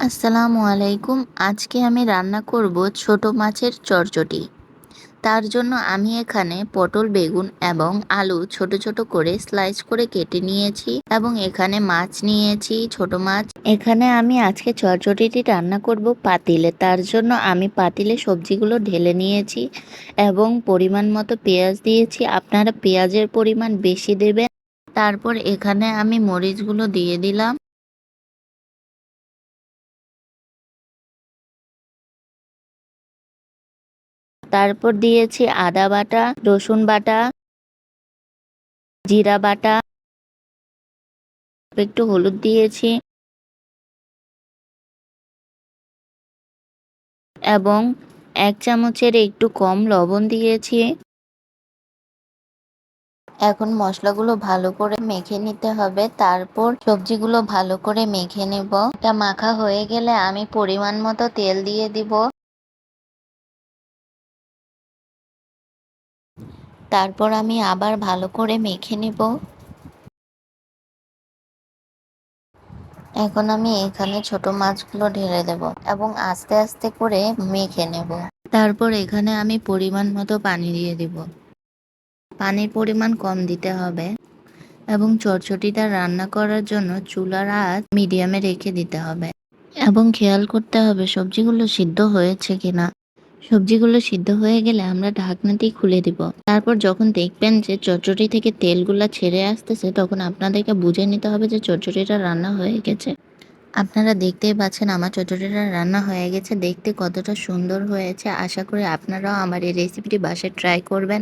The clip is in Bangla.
আসসালামু আলাইকুম। আজকে আমি রান্না করব ছোট মাছের চটচটি। তার জন্য আমি এখানে পটল, বেগুন এবং আলু ছোট ছোট করে স্লাইস করে কেটে নিয়েছি এবং এখানে মাছ নিয়েছি, ছোট মাছ। এখানে আমি আজকে চটচটিটি রান্না করব পাতিলে। তার জন্য আমি পাতিলে সবজিগুলো ঢেলে নিয়েছি এবং পরিমাণ মতো পেঁয়াজ দিয়েছি। আপনারা পেঁয়াজের পরিমাণ বেশি দেবেন। তারপর এখানে আমি মরিচগুলো দিয়ে দিলাম। তারপর দিয়েছি আদা বাটা, রসুন বাটা, জিরা বাটা, একটু হলুদ দিয়েছি এবং 1 চামচের একটু কম লবণ দিয়েছি। এখন মশলাগুলো ভালো করে মেখে নিতে হবে। তারপর সবজিগুলো ভালো করে মেখে নেব। এটা মাখা হয়ে গেলে আমি পরিমাণ মতো তেল দিয়ে দিব। তারপর আমি আবার ভালো করে মেখে নিব। এখন আমি এখানে ছোট মাছগুলো ঢেলে দেব এবং আস্তে আস্তে করে মেখে নেব। তারপর এখানে আমি পরিমাণ মতো পানি দিয়ে দিব। পানির পরিমাণ কম দিতে হবে এবং চটচটিটা রান্না করার জন্য চুলার আঁচ মিডিয়ামে রেখে দিতে হবে এবং খেয়াল করতে হবে সবজিগুলো সিদ্ধ হয়েছে কিনা। সবজিগুলো সিদ্ধ হয়ে গেলে আমরা ঢাকনাটি খুলে দিব। তারপর যখন দেখবেন যে চটচটি থেকে তেলগুলা ছেড়ে আসতেছে, তখন আপনাদেরকে বুঝে নিতে হবে যে চটচটিটা রান্না হয়ে গেছে। আপনারা দেখতেই পাচ্ছেন আমার চটচটিটা রান্না হয়ে গেছে। দেখতে কতটা সুন্দর হয়েছে। আশা করি আপনারাও আমার এই রেসিপিটি বাসায় ট্রাই করবেন।